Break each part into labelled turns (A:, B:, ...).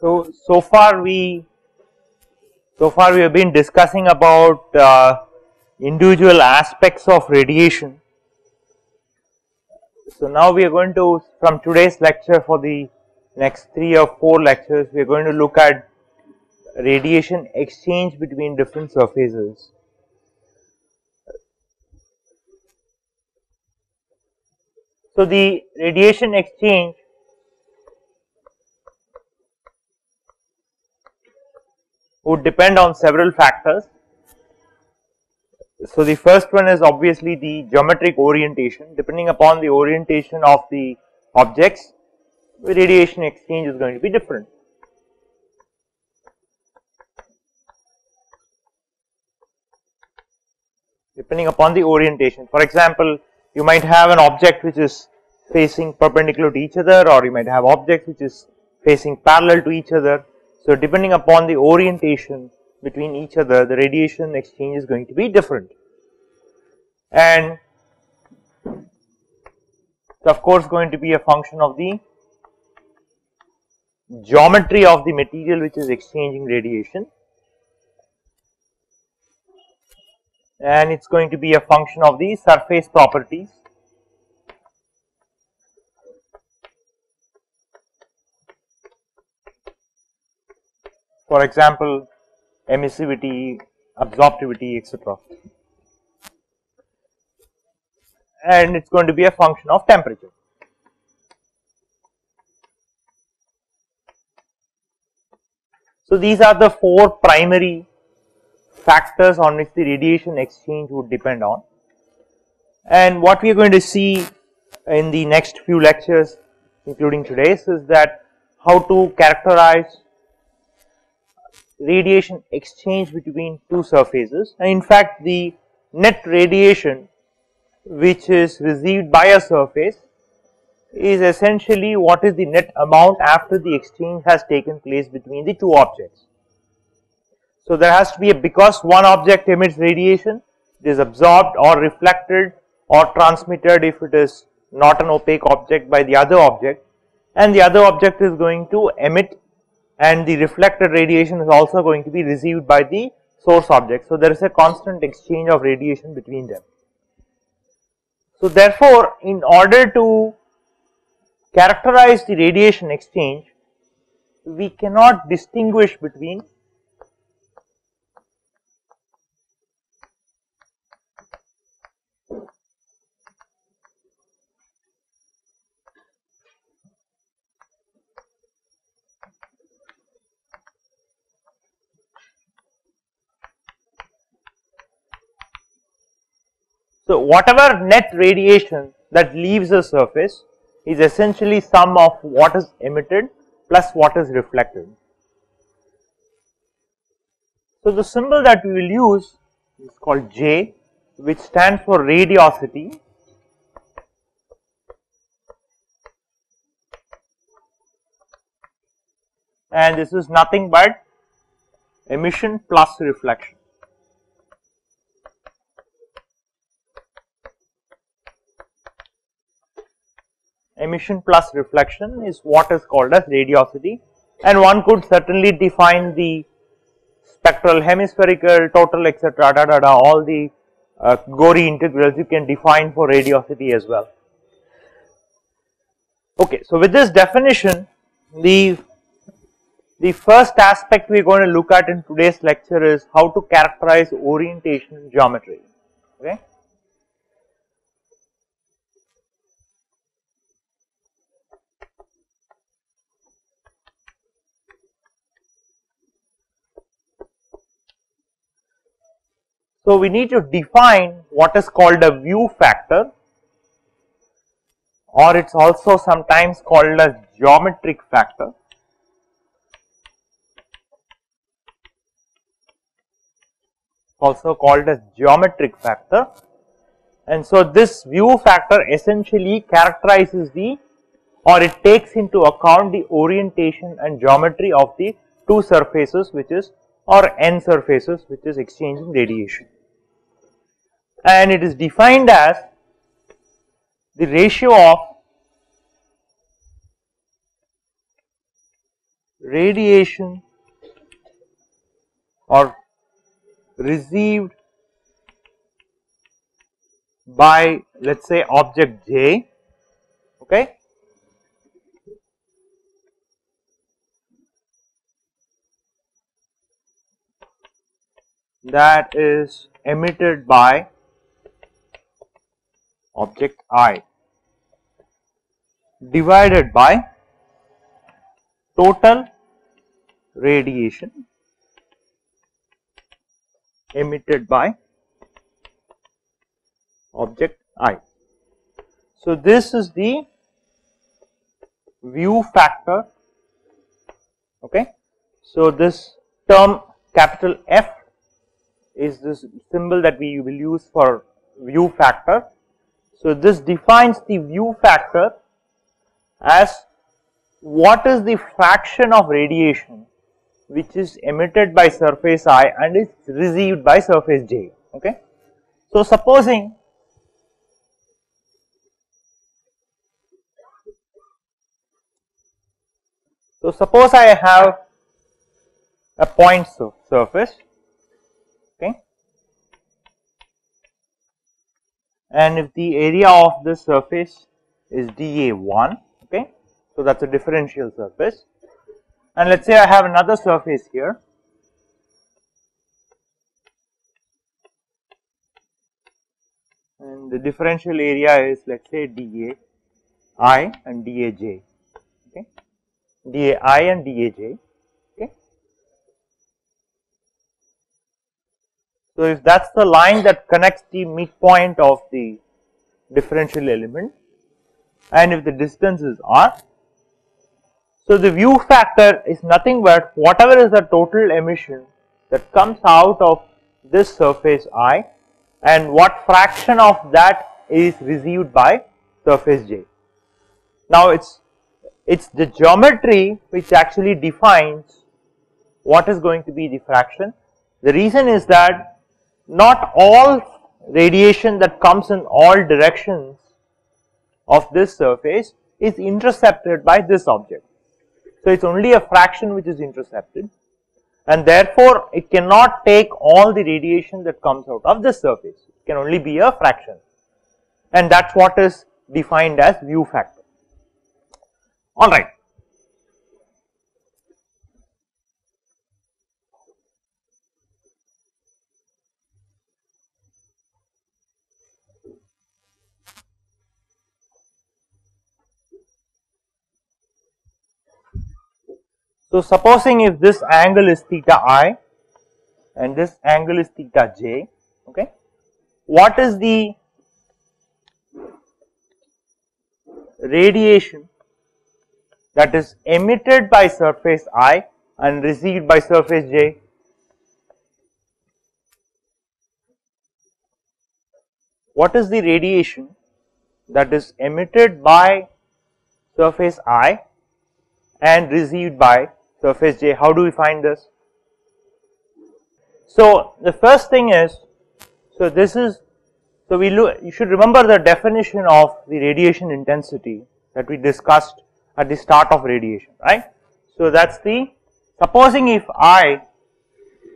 A: So far we have been discussing about individual aspects of radiation. So now we are going to, from today's lecture for the next 3 or 4 lectures, we are going to look at radiation exchange between different surfaces. So the radiation exchange would depend on several factors. So the first one is obviously the geometric orientation. Depending upon the orientation of the objects, the radiation exchange is going to be different. Depending upon the orientation. For example, you might have an object which is facing perpendicular to each other, or you might have objects which is facing parallel to each other. So depending upon the orientation between each other, the radiation exchange is going to be different. And it's of course going to be a function of the geometry of the material which is exchanging radiation, and it's going to be a function of the surface properties. For example, emissivity, absorptivity, etc. And it's going to be a function of temperature. So these are the 4 primary factors on which the radiation exchange would depend on. And what we are going to see in the next few lectures, including today's, is that how to characterize radiation exchange between 2 surfaces. And in fact, the net radiation which is received by a surface is essentially what is the net amount after the exchange has taken place between the 2 objects. So there has to be because one object emits radiation, it is absorbed or reflected or transmitted if it is not an opaque object by the other object, and the other object is going to emit, and the reflected radiation is also going to be received by the source object. So there is a constant exchange of radiation between them. So therefore, in order to characterize the radiation exchange, we cannot distinguish between so whatever net radiation that leaves a surface is essentially sum of what is emitted plus what is reflected. So the symbol that we will use is called J, which stands for radiosity. And this is nothing but emission plus reflection. Emission plus reflection is what is called as radiosity, and one could certainly define the spectral, hemispherical, total, etc. All the gory integrals you can define for radiosity as well. Okay, so with this definition, the first aspect we are going to look at in today's lecture is how to characterize orientation geometry. Okay. So we need to define what is called a view factor, or it's also sometimes called as geometric factor. Also called as geometric factor. And so this view factor essentially characterizes or it takes into account the orientation and geometry of the 2 surfaces, which is, or n surfaces, which is exchanging radiation. And it is defined as the ratio of radiation or received by, let us say, object J, okay, that is emitted by object I divided by total radiation emitted by object I. So, this is the view factor, okay. So, this term capital F is this symbol that we will use for view factor. So, this defines the view factor as what is the fraction of radiation which is emitted by surface I and is received by surface J, okay. So, supposing I have a point surface, okay, and if the area of this surface is dA1, okay, so that is a differential surface, and let us say I have another surface here, and the differential area is, let us say, dAi and dAj, okay, dAi and dAj, okay. So, if that is the line that connects the midpoint of the differential element, and if the distance is r, so the view factor is nothing but whatever is the total emission that comes out of this surface I and what fraction of that is received by surface J. Now, it is the geometry which actually defines what is going to be the fraction. The reason is that not all radiation that comes in all directions of this surface is intercepted by this object. So, it is only a fraction which is intercepted, and therefore, it cannot take all the radiation that comes out of this surface, it can only be a fraction, and that is what is defined as view factor. Alright. So, supposing if this angle is theta I and this angle is theta j, okay, what is the radiation that is emitted by surface I and received by surface j? What is the radiation that is emitted by surface I and received by surface j? How do we find this? So, the first thing is, so this is, so we look, you should remember the definition of the radiation intensity that we discussed at the start of radiation, right. So, that is the, supposing if I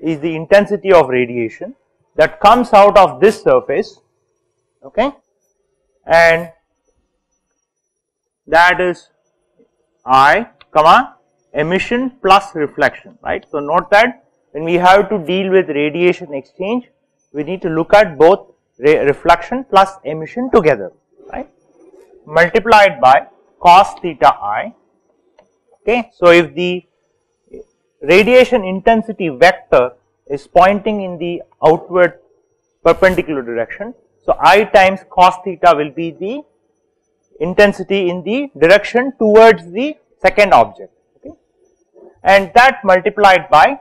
A: is the intensity of radiation that comes out of this surface, okay, and that is I comma emission plus reflection, right. So, note that when we have to deal with radiation exchange, we need to look at both reflection plus emission together, right, multiplied by cos theta I, okay. So, if the radiation intensity vector is pointing in the outward perpendicular direction, so I times cos theta will be the intensity in the direction towards the second object, okay, and that multiplied by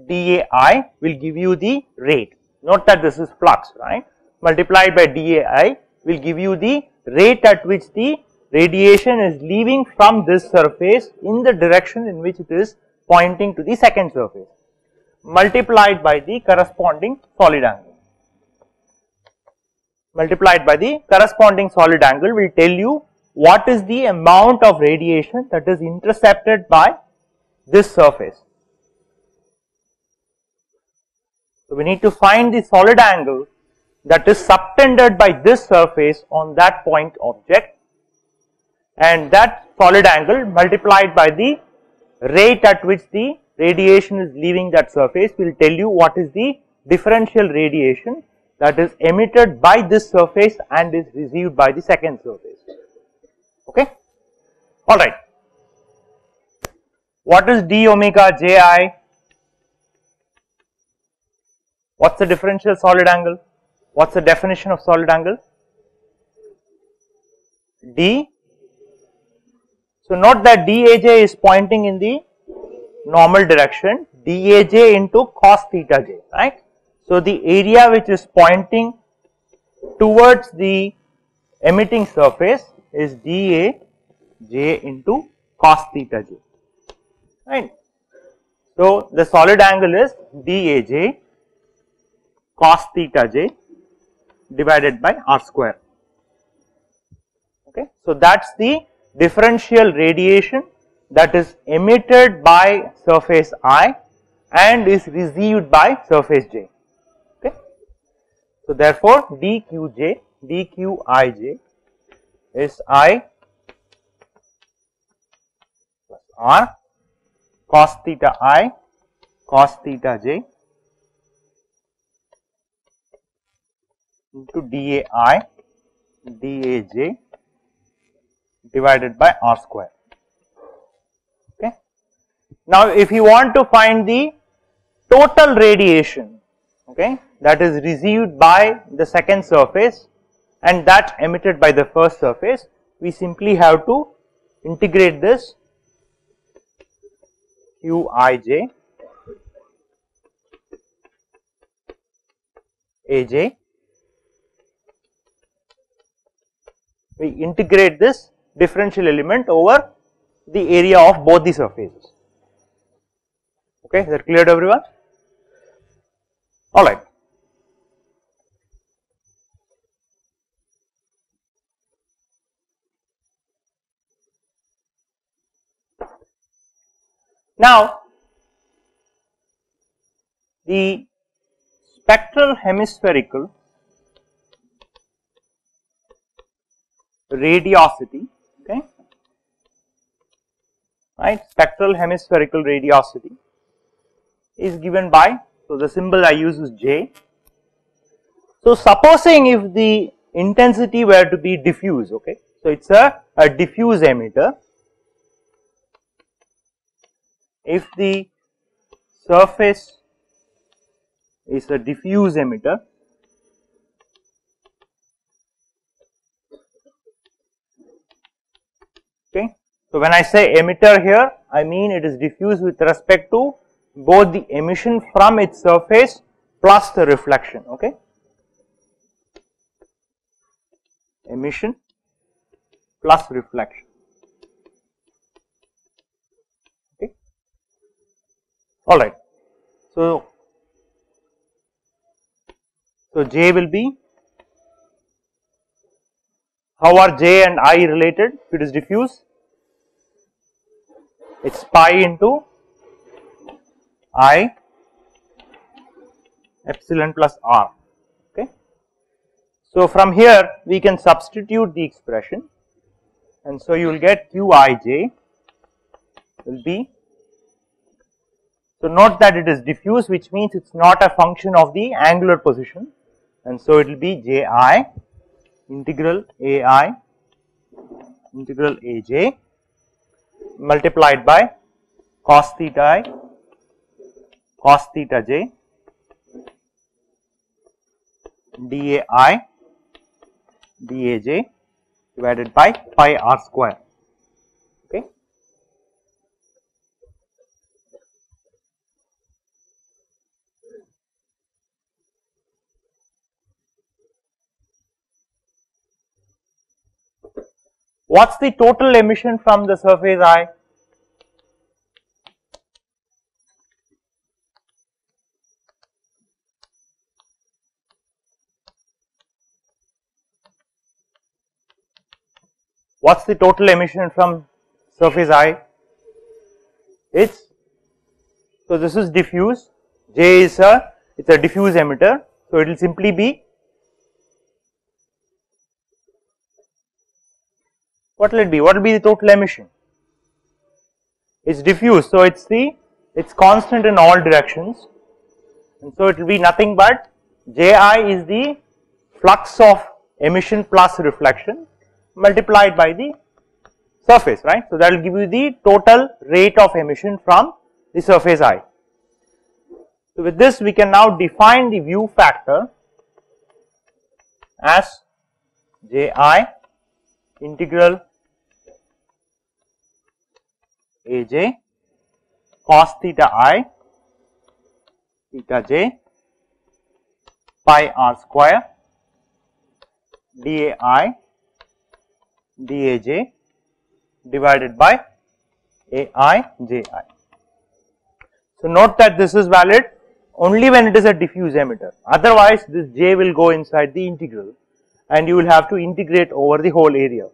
A: dAi will give you the rate. Note that this is flux, right, multiplied by dAi will give you the rate at which the radiation is leaving from this surface in the direction in which it is pointing to the second surface, multiplied by the corresponding solid angle. Multiplied by the corresponding solid angle will tell you what is the amount of radiation that is intercepted by this surface. So we need to find the solid angle that is subtended by this surface on that point object, and that solid angle multiplied by the rate at which the radiation is leaving that surface will tell you what is the differential radiation that is emitted by this surface and is received by the second surface. Okay. Alright. What is d omega Ji? What is the differential solid angle? What is the definition of solid angle? D. So note that dAj is pointing in the normal direction, dAj into cos theta j, right. So the area which is pointing towards the emitting surface is dAj into cos theta j, right. So the solid angle is dAj cos theta j divided by r square. Okay. So that is the differential radiation that is emitted by surface I and is received by surface j. Okay. So therefore dQj is I plus r cos theta I cos theta j into dAi dAj divided by r square. Okay. Now if you want to find the total radiation, okay, that is received by the second surface and that emitted by the first surface, we simply have to integrate this Qij Aj. We integrate this differential element over the area of both the surfaces. Okay, is that clear to everyone? Alright. Now, the spectral hemispherical radiosity, okay, right, spectral hemispherical radiosity is given by, so the symbol I use is J. So supposing if the intensity were to be diffuse, okay, so it is a diffuse emitter. If the surface is a diffuse emitter, okay. So when I say emitter here, I mean it is diffuse with respect to both the emission from its surface plus the reflection, okay. Emission plus reflection, okay. Alright. So J will be, how are J and I related if it is diffuse? It is pi into I epsilon plus R, okay. So from here we can substitute the expression, and so you will get Qij will be, so note that it is diffuse, which means it is not a function of the angular position, and so it will be Ji integral Ai integral Aj multiplied by cos theta I cos theta j dAi dAj divided by pi r square, okay. What is the total emission from the surface I? What's the total emission from surface I? So this is diffuse, J is it's a diffuse emitter, so it will simply be, what will it be? What will be the total emission? It's diffuse, so it's constant in all directions, and so it will be nothing but Ji is the flux of emission plus reflection multiplied by the surface, right. So that will give you the total rate of emission from the surface I. So with this we can now define the view factor as Ji integral Aj cos theta I theta j pi r square dAi dAj divided by Ai Ji. So note that this is valid only when it is a diffuse emitter, otherwise this J will go inside the integral and you will have to integrate over the whole area.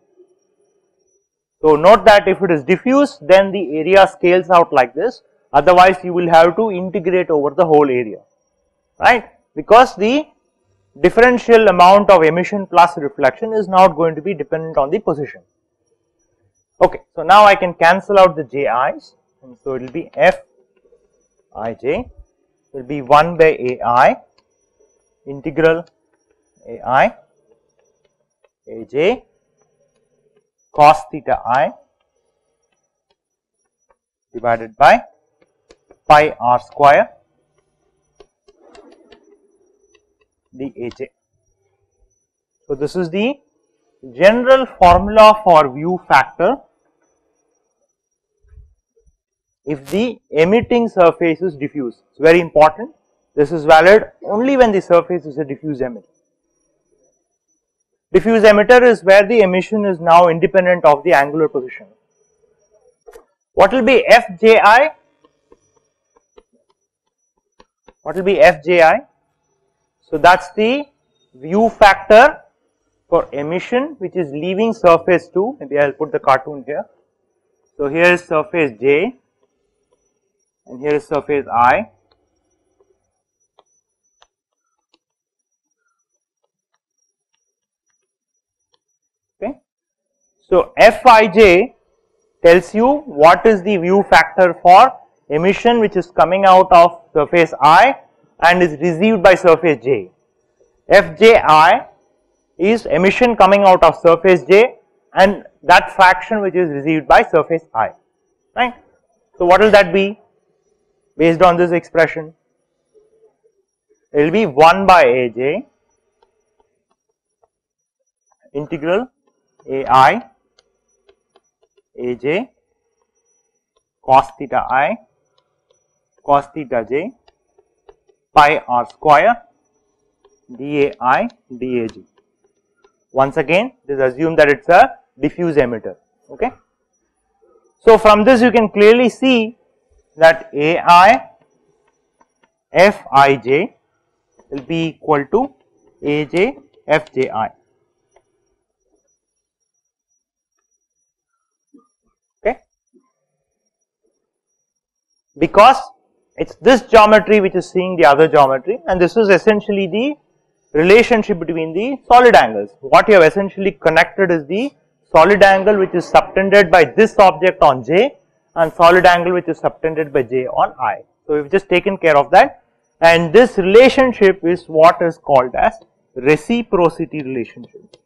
A: So note that if it is diffuse, then the area scales out like this, otherwise you will have to integrate over the whole area, right, because the differential amount of emission plus reflection is not going to be dependent on the position. Okay, so now I can cancel out the Ji's, and so it will be Fij will be 1 by Ai integral Ai Aj cos theta I divided by pi r square dAj. So this is the general formula for view factor if the emitting surface is diffuse. It's very important. This is valid only when the surface is a diffuse emitter. Diffuse emitter is where the emission is now independent of the angular position. What will be Fji? What will be Fji? So that's the view factor for emission which is leaving surface 2. Maybe I will put the cartoon here. So here is surface J and here is surface I. Okay. So Fij tells you what is the view factor for emission which is coming out of surface I and is received by surface J. Fji is emission coming out of surface J and that fraction which is received by surface I, right. So what will that be based on this expression? It will be 1 by Aj integral Ai Aj cos theta I cos theta j pi r square dAi dAg. Once again, this assume that it is a diffuse emitter. Okay. So from this you can clearly see that Ai Fij will be equal to Aj Fji. Okay. Because it is this geometry which is seeing the other geometry, and this is essentially the relationship between the solid angles. What you have essentially connected is the solid angle which is subtended by this object on J and solid angle which is subtended by J on I. So we have just taken care of that, and this relationship is what is called as reciprocity relationship.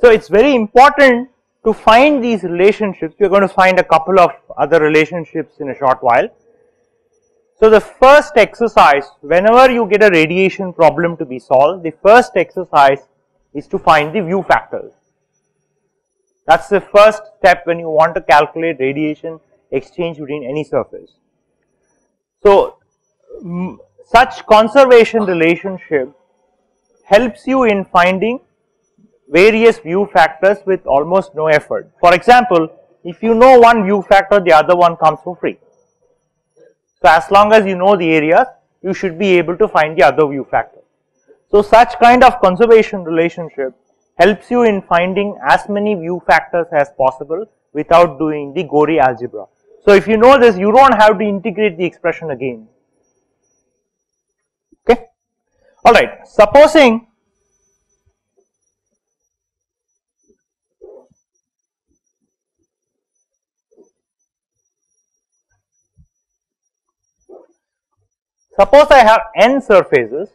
A: So it is very important to find these relationships. We are going to find a couple of other relationships in a short while. So the first exercise, whenever you get a radiation problem to be solved, the first exercise is to find the view factors. That is the first step when you want to calculate radiation exchange between any surface. So such conservation relationship helps you in finding various view factors with almost no effort. For example, if you know one view factor, the other one comes for free. So as long as you know the areas, you should be able to find the other view factor. So such kind of conservation relationship helps you in finding as many view factors as possible without doing the gory algebra. So if you know this, you don't have to integrate the expression again. Okay. Alright, supposing I have n surfaces,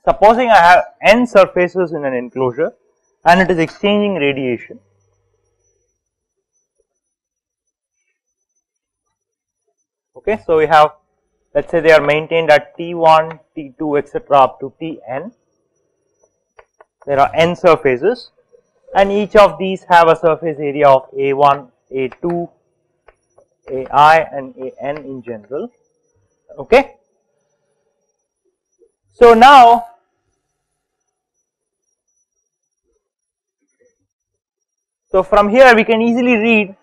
A: supposing I have n surfaces in an enclosure and it is exchanging radiation. Okay, so we have, let us say they are maintained at T1, T2, etc. up to Tn. There are n surfaces and each of these have a surface area of A1, A2, AI and An in general. Okay. So now from here we can easily read,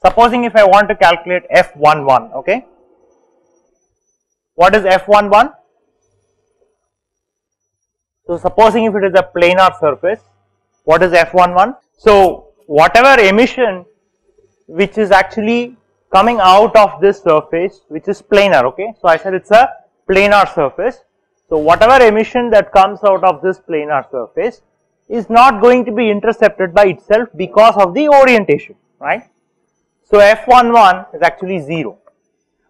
A: supposing if I want to calculate F11, okay. What is F11? So supposing if it is a planar surface, what is F11? So whatever emission which is actually coming out of this surface which is planar, okay. So I said it's a planar surface. So whatever emission that comes out of this planar surface is not going to be intercepted by itself because of the orientation, right. So F11 is actually 0,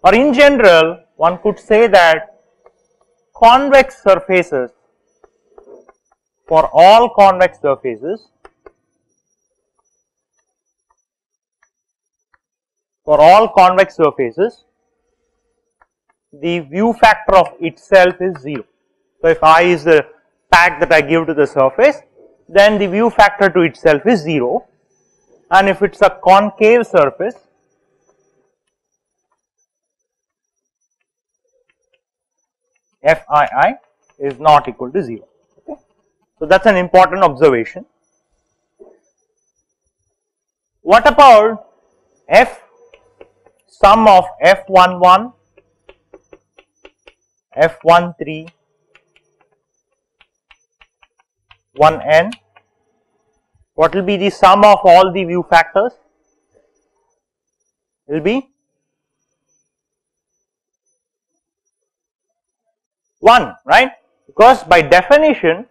A: or in general one could say that convex surfaces, for all convex surfaces, the view factor of itself is 0. So if I is the tag that I give to the surface, then the view factor to itself is 0, and if it is a concave surface, Fii is not equal to 0. Okay. So that is an important observation. What about F sum of F11, F13, 1n? What will be the sum of all the view factors? Will be 1, right? Because by definition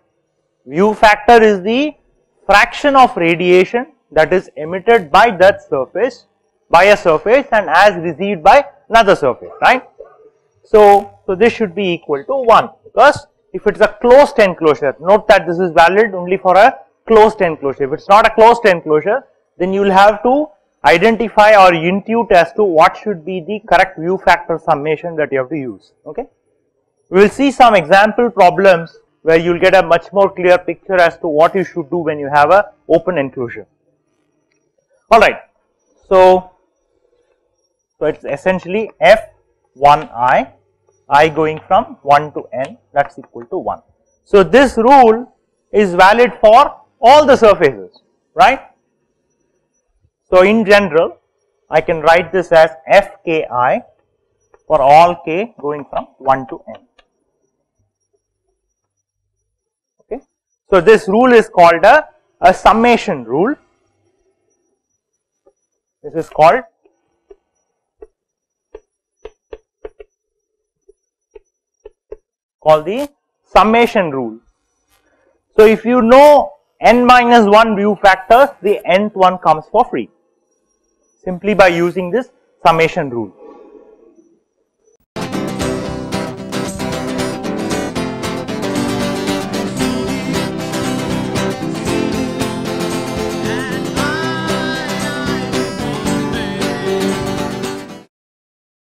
A: view factor is the fraction of radiation that is emitted by that surface, by a surface and as received by another surface, right? So this should be equal to 1, because if it is a closed enclosure, note that this is valid only for a closed enclosure. If it is not a closed enclosure, then you will have to identify or intuit as to what should be the correct view factor summation that you have to use, okay. We will see some example problems where you will get a much more clear picture as to what you should do when you have a open enclosure. Alright, so it is essentially F1i, I going from 1 to n, that is equal to 1. So this rule is valid for all the surfaces, right. So in general I can write this as Fki for all k going from 1 to n. Okay. So this rule is called a summation rule. This is called the summation rule. So if you know n minus 1 view factors, the nth one comes for free simply by using this summation rule.